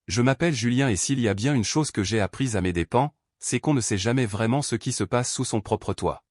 Je m'appelle Julien et s'il y a bien une chose que j'ai apprise à mes dépens, c'est qu'on ne sait jamais vraiment ce qui se passe sous son propre toit.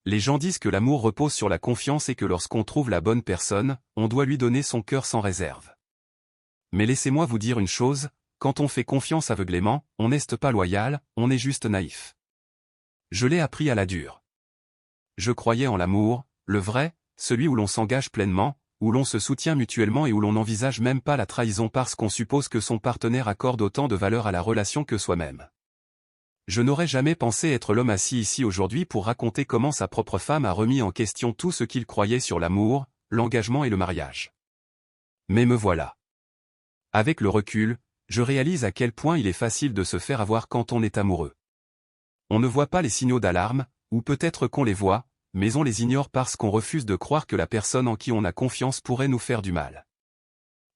Les gens disent que l'amour repose sur la confiance et que lorsqu'on trouve la bonne personne, on doit lui donner son cœur sans réserve. Mais laissez-moi vous dire une chose, quand on fait confiance aveuglément, on n'est pas loyal, on est juste naïf. Je l'ai appris à la dure. Je croyais en l'amour, le vrai, celui où l'on s'engage pleinement, où l'on se soutient mutuellement et où l'on n'envisage même pas la trahison parce qu'on suppose que son partenaire accorde autant de valeur à la relation que soi-même. Je n'aurais jamais pensé être l'homme assis ici aujourd'hui pour raconter comment sa propre femme a remis en question tout ce qu'il croyait sur l'amour, l'engagement et le mariage. Mais me voilà. Avec le recul, je réalise à quel point il est facile de se faire avoir quand on est amoureux. On ne voit pas les signaux d'alarme, ou peut-être qu'on les voit, mais on les ignore parce qu'on refuse de croire que la personne en qui on a confiance pourrait nous faire du mal.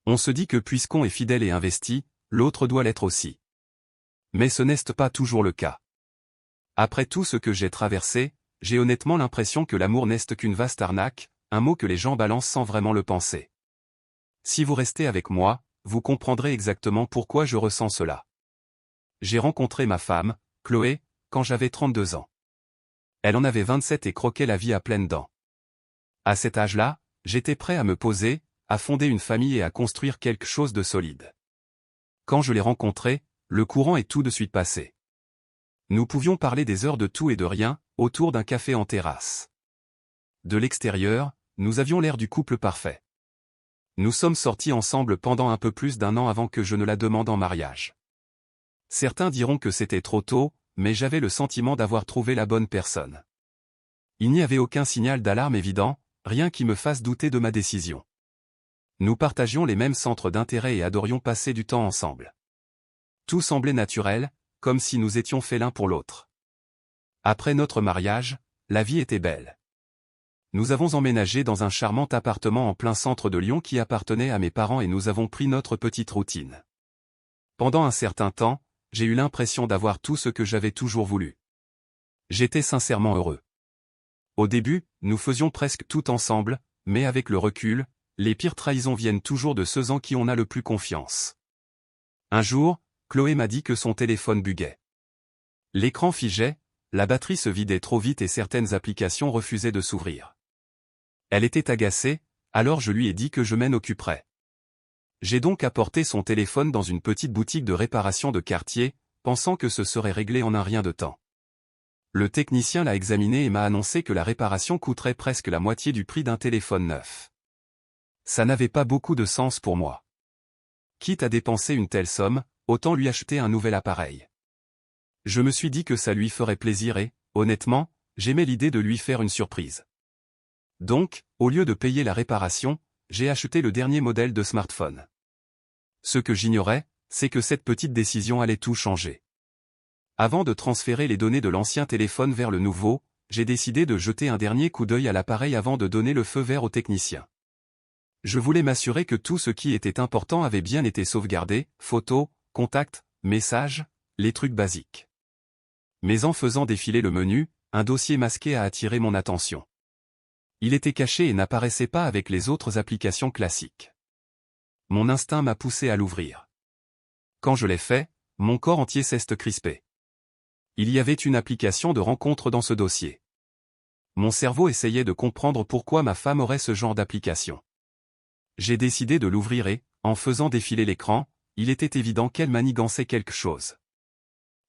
On se dit que puisqu'on est fidèle et investi, l'autre doit l'être aussi. Mais ce n'est pas toujours le cas. Après tout ce que j'ai traversé, j'ai honnêtement l'impression que l'amour n'est qu'une vaste arnaque, un mot que les gens balancent sans vraiment le penser. Si vous restez avec moi, vous comprendrez exactement pourquoi je ressens cela. J'ai rencontré ma femme, Chloé, quand j'avais 32 ans. Elle en avait 27 et croquait la vie à pleines dents. À cet âge-là, j'étais prêt à me poser, à fonder une famille et à construire quelque chose de solide. Quand je l'ai rencontrée, le courant est tout de suite passé. Nous pouvions parler des heures de tout et de rien, autour d'un café en terrasse. De l'extérieur, nous avions l'air du couple parfait. Nous sommes sortis ensemble pendant un peu plus d'1 an avant que je ne la demande en mariage. Certains diront que c'était trop tôt, mais j'avais le sentiment d'avoir trouvé la bonne personne. Il n'y avait aucun signal d'alarme évident, rien qui me fasse douter de ma décision. Nous partagions les mêmes centres d'intérêt et adorions passer du temps ensemble. Tout semblait naturel, comme si nous étions faits l'un pour l'autre. Après notre mariage, la vie était belle. Nous avons emménagé dans un charmant appartement en plein centre de Lyon qui appartenait à mes parents et nous avons pris notre petite routine. Pendant un certain temps, j'ai eu l'impression d'avoir tout ce que j'avais toujours voulu. J'étais sincèrement heureux. Au début, nous faisions presque tout ensemble, mais avec le recul, les pires trahisons viennent toujours de ceux en qui on a le plus confiance. Un jour, Chloé m'a dit que son téléphone buguait. L'écran figeait, la batterie se vidait trop vite et certaines applications refusaient de s'ouvrir. Elle était agacée, alors je lui ai dit que je m'en occuperais. J'ai donc apporté son téléphone dans une petite boutique de réparation de quartier, pensant que ce serait réglé en un rien de temps. Le technicien l'a examiné et m'a annoncé que la réparation coûterait presque la moitié du prix d'un téléphone neuf. Ça n'avait pas beaucoup de sens pour moi. Quitte à dépenser une telle somme, autant lui acheter un nouvel appareil. Je me suis dit que ça lui ferait plaisir et, honnêtement, j'aimais l'idée de lui faire une surprise. Donc, au lieu de payer la réparation, j'ai acheté le dernier modèle de smartphone. Ce que j'ignorais, c'est que cette petite décision allait tout changer. Avant de transférer les données de l'ancien téléphone vers le nouveau, j'ai décidé de jeter un dernier coup d'œil à l'appareil avant de donner le feu vert au technicien. Je voulais m'assurer que tout ce qui était important avait bien été sauvegardé, photos, contacts, messages, les trucs basiques. Mais en faisant défiler le menu, un dossier masqué a attiré mon attention. Il était caché et n'apparaissait pas avec les autres applications classiques. Mon instinct m'a poussé à l'ouvrir. Quand je l'ai fait, mon corps entier s'est crispé. Il y avait une application de rencontre dans ce dossier. Mon cerveau essayait de comprendre pourquoi ma femme aurait ce genre d'application. J'ai décidé de l'ouvrir et, en faisant défiler l'écran, il était évident qu'elle manigançait quelque chose.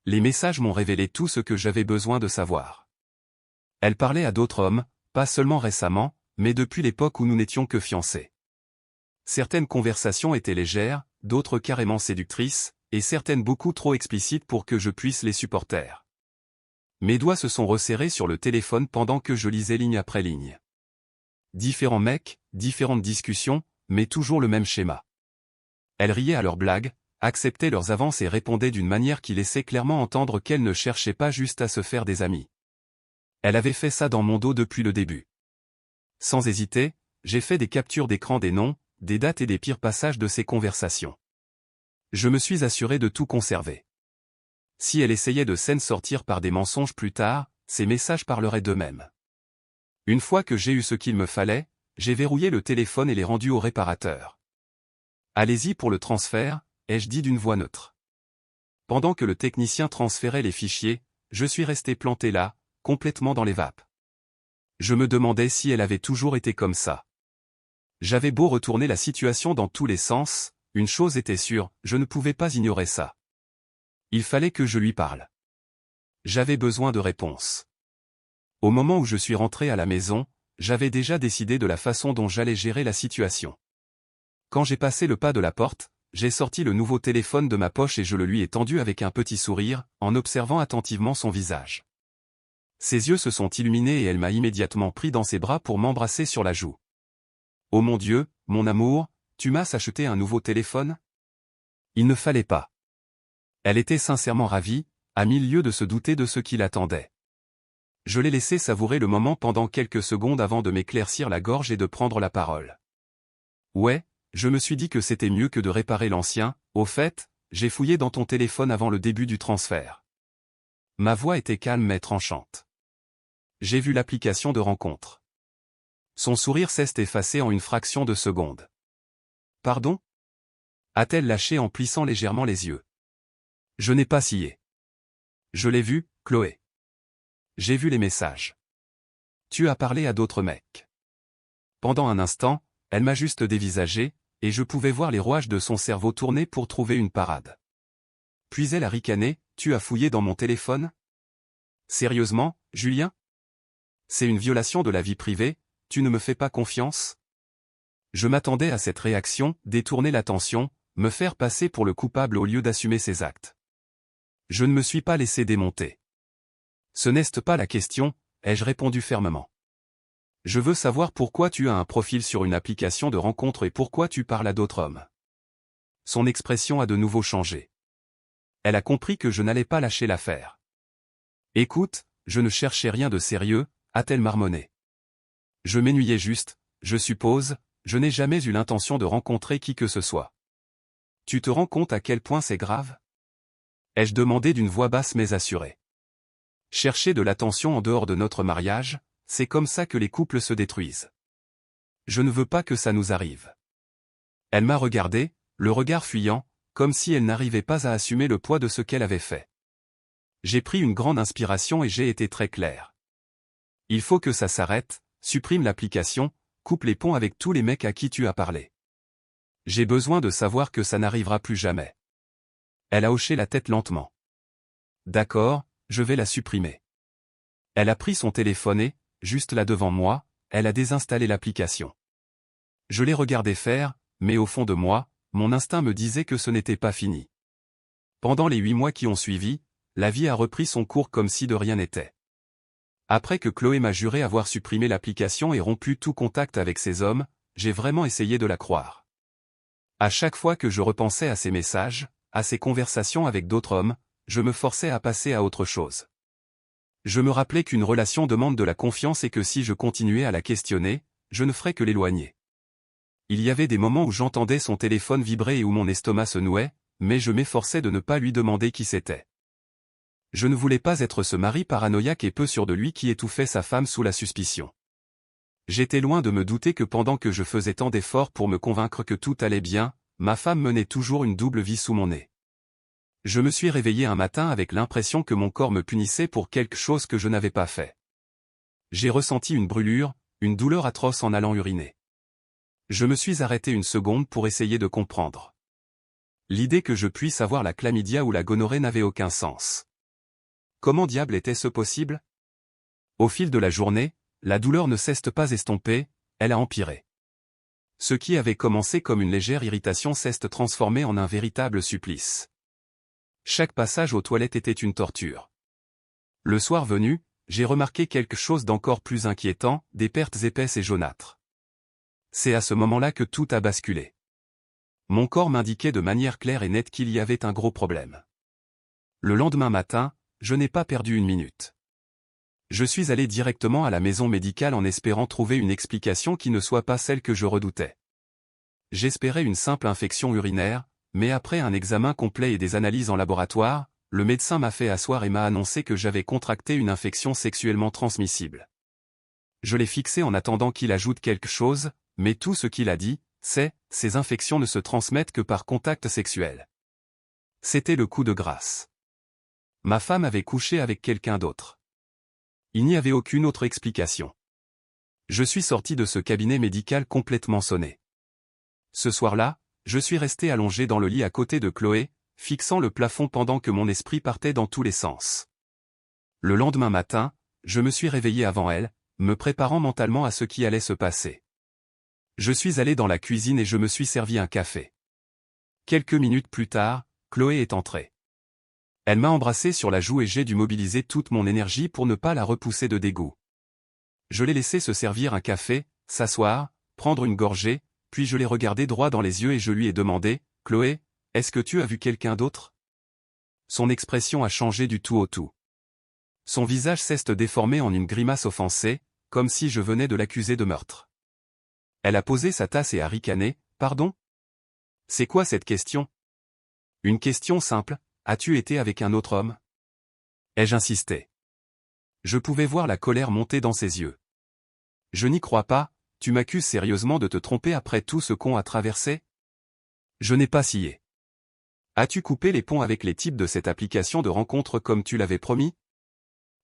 Les messages m'ont révélé tout ce que j'avais besoin de savoir. Elle parlait à d'autres hommes, pas seulement récemment, mais depuis l'époque où nous n'étions que fiancés. Certaines conversations étaient légères, d'autres carrément séductrices, et certaines beaucoup trop explicites pour que je puisse les supporter. Mes doigts se sont resserrés sur le téléphone pendant que je lisais ligne après ligne. Différents mecs, différentes discussions, mais toujours le même schéma. Elle riait à leurs blagues, acceptait leurs avances et répondait d'une manière qui laissait clairement entendre qu'elle ne cherchait pas juste à se faire des amis. Elle avait fait ça dans mon dos depuis le début. Sans hésiter, j'ai fait des captures d'écran des noms, des dates et des pires passages de ces conversations. Je me suis assuré de tout conserver. Si elle essayait de s'en sortir par des mensonges plus tard, ces messages parleraient d'eux-mêmes. Une fois que j'ai eu ce qu'il me fallait, j'ai verrouillé le téléphone et l'ai rendu au réparateur. Allez-y pour le transfert, ai-je dit d'une voix neutre. Pendant que le technicien transférait les fichiers, je suis resté planté là, complètement dans les vapes. Je me demandais si elle avait toujours été comme ça. J'avais beau retourner la situation dans tous les sens, une chose était sûre, je ne pouvais pas ignorer ça. Il fallait que je lui parle. J'avais besoin de réponses. Au moment où je suis rentré à la maison, j'avais déjà décidé de la façon dont j'allais gérer la situation. Quand j'ai passé le pas de la porte, j'ai sorti le nouveau téléphone de ma poche et je le lui ai tendu avec un petit sourire, en observant attentivement son visage. Ses yeux se sont illuminés et elle m'a immédiatement pris dans ses bras pour m'embrasser sur la joue. « Oh mon Dieu, mon amour, tu m'as acheté un nouveau téléphone ?» Il ne fallait pas. Elle était sincèrement ravie, à 1000 lieues de se douter de ce qui l'attendait. Je l'ai laissé savourer le moment pendant quelques secondes avant de m'éclaircir la gorge et de prendre la parole. Ouais, je me suis dit que c'était mieux que de réparer l'ancien. Au fait, j'ai fouillé dans ton téléphone avant le début du transfert. Ma voix était calme mais tranchante. J'ai vu l'application de rencontre. Son sourire s'est effacé en une fraction de seconde. Pardon ? A-t-elle lâché en plissant légèrement les yeux. Je n'ai pas scié. Je l'ai vu, Chloé. J'ai vu les messages. Tu as parlé à d'autres mecs. Pendant un instant, elle m'a juste dévisagé, et je pouvais voir les rouages de son cerveau tourner pour trouver une parade. Puis elle a ricané, tu as fouillé dans mon téléphone ? Sérieusement, Julien ? C'est une violation de la vie privée, tu ne me fais pas confiance ? Je m'attendais à cette réaction, détourner l'attention, me faire passer pour le coupable au lieu d'assumer ses actes. Je ne me suis pas laissé démonter. Ce n'est pas la question, ai-je répondu fermement. Je veux savoir pourquoi tu as un profil sur une application de rencontre et pourquoi tu parles à d'autres hommes. Son expression a de nouveau changé. Elle a compris que je n'allais pas lâcher l'affaire. Écoute, je ne cherchais rien de sérieux, a-t-elle marmonné. Je m'ennuyais juste, je suppose, je n'ai jamais eu l'intention de rencontrer qui que ce soit. Tu te rends compte à quel point c'est grave ? Ai-je demandé d'une voix basse mais assurée. Chercher de l'attention en dehors de notre mariage, c'est comme ça que les couples se détruisent. Je ne veux pas que ça nous arrive. Elle m'a regardé, le regard fuyant, comme si elle n'arrivait pas à assumer le poids de ce qu'elle avait fait. J'ai pris une grande inspiration et j'ai été très clair. Il faut que ça s'arrête, supprime l'application, coupe les ponts avec tous les mecs à qui tu as parlé. J'ai besoin de savoir que ça n'arrivera plus jamais. Elle a hoché la tête lentement. D'accord, je vais la supprimer. Elle a pris son téléphone et, juste là devant moi, elle a désinstallé l'application. Je l'ai regardé faire, mais au fond de moi, mon instinct me disait que ce n'était pas fini. Pendant les 8 mois qui ont suivi, la vie a repris son cours comme si de rien n'était. Après que Chloé m'a juré avoir supprimé l'application et rompu tout contact avec ces hommes, j'ai vraiment essayé de la croire. À chaque fois que je repensais à ces messages, à ces conversations avec d'autres hommes, je me forçais à passer à autre chose. Je me rappelais qu'une relation demande de la confiance et que si je continuais à la questionner, je ne ferais que l'éloigner. Il y avait des moments où j'entendais son téléphone vibrer et où mon estomac se nouait, mais je m'efforçais de ne pas lui demander qui c'était. Je ne voulais pas être ce mari paranoïaque et peu sûr de lui qui étouffait sa femme sous la suspicion. J'étais loin de me douter que pendant que je faisais tant d'efforts pour me convaincre que tout allait bien, ma femme menait toujours une double vie sous mon nez. Je me suis réveillé un matin avec l'impression que mon corps me punissait pour quelque chose que je n'avais pas fait. J'ai ressenti une brûlure, une douleur atroce en allant uriner. Je me suis arrêté une seconde pour essayer de comprendre. L'idée que je puisse avoir la chlamydia ou la gonorrhée n'avait aucun sens. Comment diable était-ce possible ? Au fil de la journée, la douleur ne s'est pas estompée, elle a empiré. Ce qui avait commencé comme une légère irritation s'est transformé en un véritable supplice. Chaque passage aux toilettes était une torture. Le soir venu, j'ai remarqué quelque chose d'encore plus inquiétant, des pertes épaisses et jaunâtres. C'est à ce moment-là que tout a basculé. Mon corps m'indiquait de manière claire et nette qu'il y avait un gros problème. Le lendemain matin, je n'ai pas perdu une minute. Je suis allé directement à la maison médicale en espérant trouver une explication qui ne soit pas celle que je redoutais. J'espérais une simple infection urinaire, mais après un examen complet et des analyses en laboratoire, le médecin m'a fait asseoir et m'a annoncé que j'avais contracté une infection sexuellement transmissible. Je l'ai fixé en attendant qu'il ajoute quelque chose, mais tout ce qu'il a dit, c'est « ces infections ne se transmettent que par contact sexuel ». C'était le coup de grâce. Ma femme avait couché avec quelqu'un d'autre. Il n'y avait aucune autre explication. Je suis sorti de ce cabinet médical complètement sonné. Ce soir-là, je suis resté allongé dans le lit à côté de Chloé, fixant le plafond pendant que mon esprit partait dans tous les sens. Le lendemain matin, je me suis réveillé avant elle, me préparant mentalement à ce qui allait se passer. Je suis allé dans la cuisine et je me suis servi un café. Quelques minutes plus tard, Chloé est entrée. Elle m'a embrassé sur la joue et j'ai dû mobiliser toute mon énergie pour ne pas la repousser de dégoût. Je l'ai laissé se servir un café, s'asseoir, prendre une gorgée, puis je l'ai regardé droit dans les yeux et je lui ai demandé, « Chloé, est-ce que tu as vu quelqu'un d'autre ?» Son expression a changé du tout au tout. Son visage s'est déformé en une grimace offensée, comme si je venais de l'accuser de meurtre. Elle a posé sa tasse et a ricané, « Pardon ? C'est quoi cette question ? Une question simple, as-tu été avec un autre homme ? Ai-je insisté ? Je pouvais voir la colère monter dans ses yeux. Je n'y crois pas, tu m'accuses sérieusement de te tromper après tout ce qu'on a traversé ? Je n'ai pas scié. As-tu coupé les ponts avec les types de cette application de rencontre comme tu l'avais promis ?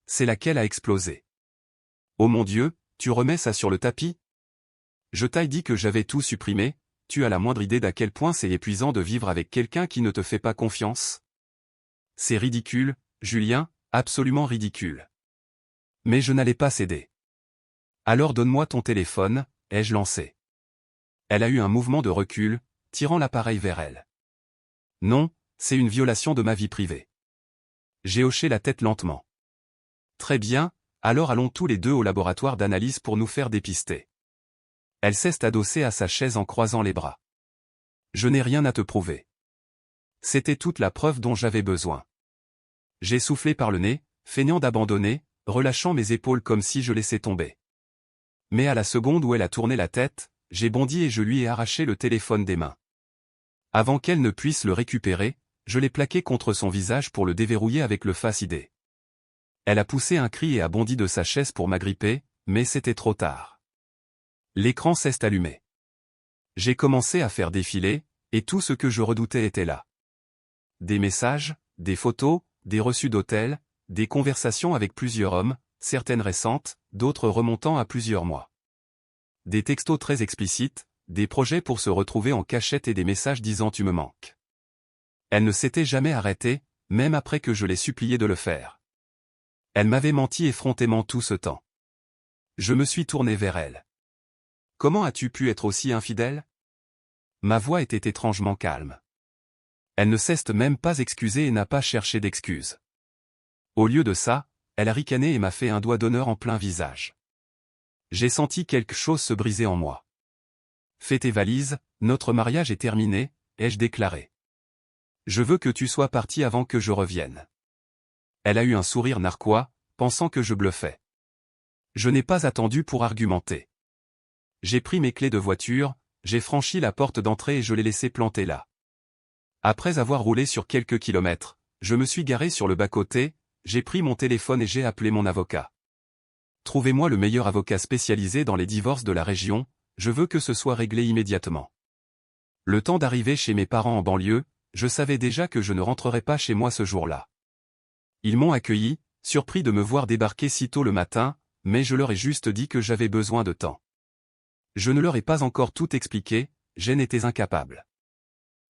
C'est laquelle a explosé. Oh mon Dieu, tu remets ça sur le tapis ? Je t'ai dit que j'avais tout supprimé, tu as la moindre idée d'à quel point c'est épuisant de vivre avec quelqu'un qui ne te fait pas confiance ? C'est ridicule, Julien, absolument ridicule. Mais je n'allais pas céder. Alors donne-moi ton téléphone, ai-je lancé. Elle a eu un mouvement de recul, tirant l'appareil vers elle. Non, c'est une violation de ma vie privée. J'ai hoché la tête lentement. Très bien, alors allons tous les deux au laboratoire d'analyse pour nous faire dépister. Elle s'est adossée à sa chaise en croisant les bras. Je n'ai rien à te prouver. C'était toute la preuve dont j'avais besoin. J'ai soufflé par le nez, feignant d'abandonner, relâchant mes épaules comme si je laissais tomber. Mais à la seconde où elle a tourné la tête, j'ai bondi et je lui ai arraché le téléphone des mains. Avant qu'elle ne puisse le récupérer, je l'ai plaqué contre son visage pour le déverrouiller avec le Face ID. Elle a poussé un cri et a bondi de sa chaise pour m'agripper, mais c'était trop tard. L'écran s'est allumé. J'ai commencé à faire défiler, et tout ce que je redoutais était là. Des messages, des photos, des reçus d'hôtel, des conversations avec plusieurs hommes, certaines récentes, d'autres remontant à plusieurs mois. Des textos très explicites, des projets pour se retrouver en cachette et des messages disant « tu me manques ». Elle ne s'était jamais arrêtée, même après que je l'ai supplié de le faire. Elle m'avait menti effrontément tout ce temps. Je me suis tourné vers elle. « Comment as-tu pu être aussi infidèle ?» Ma voix était étrangement calme. Elle ne s'est même pas excusée et n'a pas cherché d'excuses. Au lieu de ça, elle a ricané et m'a fait un doigt d'honneur en plein visage. J'ai senti quelque chose se briser en moi. « Fais tes valises, notre mariage est terminé », ai-je déclaré. « Je veux que tu sois parti avant que je revienne. » Elle a eu un sourire narquois, pensant que je bluffais. Je n'ai pas attendu pour argumenter. J'ai pris mes clés de voiture, j'ai franchi la porte d'entrée et je l'ai laissé planter là. Après avoir roulé sur quelques kilomètres, je me suis garé sur le bas-côté, j'ai pris mon téléphone et j'ai appelé mon avocat. Trouvez-moi le meilleur avocat spécialisé dans les divorces de la région, je veux que ce soit réglé immédiatement. Le temps d'arriver chez mes parents en banlieue, je savais déjà que je ne rentrerais pas chez moi ce jour-là. Ils m'ont accueilli, surpris de me voir débarquer si tôt le matin, mais je leur ai juste dit que j'avais besoin de temps. Je ne leur ai pas encore tout expliqué, j'en étais incapable.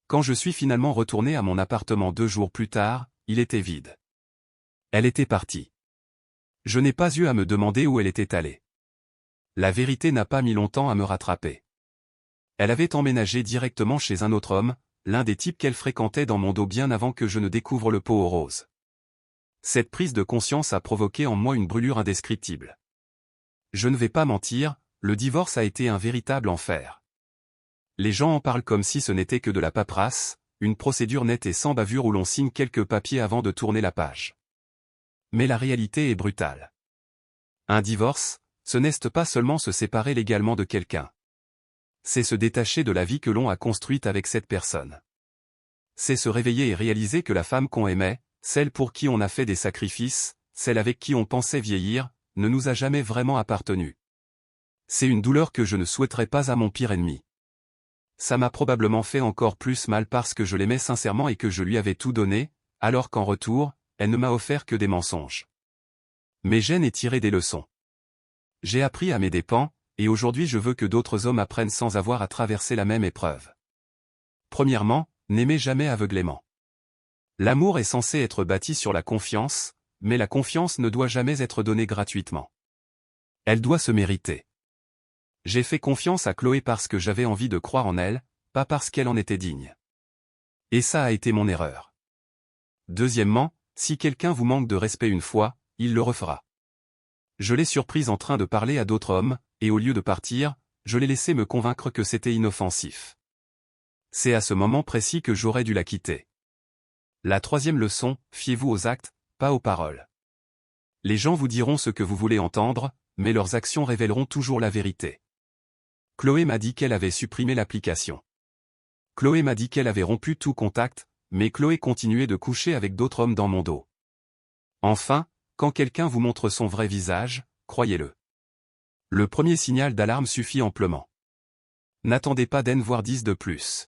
Quand je suis finalement retourné à mon appartement 2 jours plus tard, il était vide. Elle était partie. Je n'ai pas eu à me demander où elle était allée. La vérité n'a pas mis longtemps à me rattraper. Elle avait emménagé directement chez un autre homme, l'un des types qu'elle fréquentait dans mon dos bien avant que je ne découvre le pot aux roses. Cette prise de conscience a provoqué en moi une brûlure indescriptible. Je ne vais pas mentir, le divorce a été un véritable enfer. Les gens en parlent comme si ce n'était que de la paperasse, une procédure nette et sans bavure où l'on signe quelques papiers avant de tourner la page. Mais la réalité est brutale. Un divorce, ce n'est pas seulement se séparer légalement de quelqu'un. C'est se détacher de la vie que l'on a construite avec cette personne. C'est se réveiller et réaliser que la femme qu'on aimait, celle pour qui on a fait des sacrifices, celle avec qui on pensait vieillir, ne nous a jamais vraiment appartenu. C'est une douleur que je ne souhaiterais pas à mon pire ennemi. Ça m'a probablement fait encore plus mal parce que je l'aimais sincèrement et que je lui avais tout donné, alors qu'en retour, elle ne m'a offert que des mensonges. Mais j'ai tiré des leçons. J'ai appris à mes dépens, et aujourd'hui je veux que d'autres hommes apprennent sans avoir à traverser la même épreuve. Premièrement, n'aimez jamais aveuglément. L'amour est censé être bâti sur la confiance, mais la confiance ne doit jamais être donnée gratuitement. Elle doit se mériter. J'ai fait confiance à Chloé parce que j'avais envie de croire en elle, pas parce qu'elle en était digne. Et ça a été mon erreur. Deuxièmement, si quelqu'un vous manque de respect une fois, il le refera. Je l'ai surprise en train de parler à d'autres hommes, et au lieu de partir, je l'ai laissé me convaincre que c'était inoffensif. C'est à ce moment précis que j'aurais dû la quitter. La troisième leçon, fiez-vous aux actes, pas aux paroles. Les gens vous diront ce que vous voulez entendre, mais leurs actions révéleront toujours la vérité. Chloé m'a dit qu'elle avait supprimé l'application. Chloé m'a dit qu'elle avait rompu tout contact, mais Chloé continuait de coucher avec d'autres hommes dans mon dos. Enfin, quand quelqu'un vous montre son vrai visage, croyez-le. Le premier signal d'alarme suffit amplement. N'attendez pas d'en voir 10 de plus.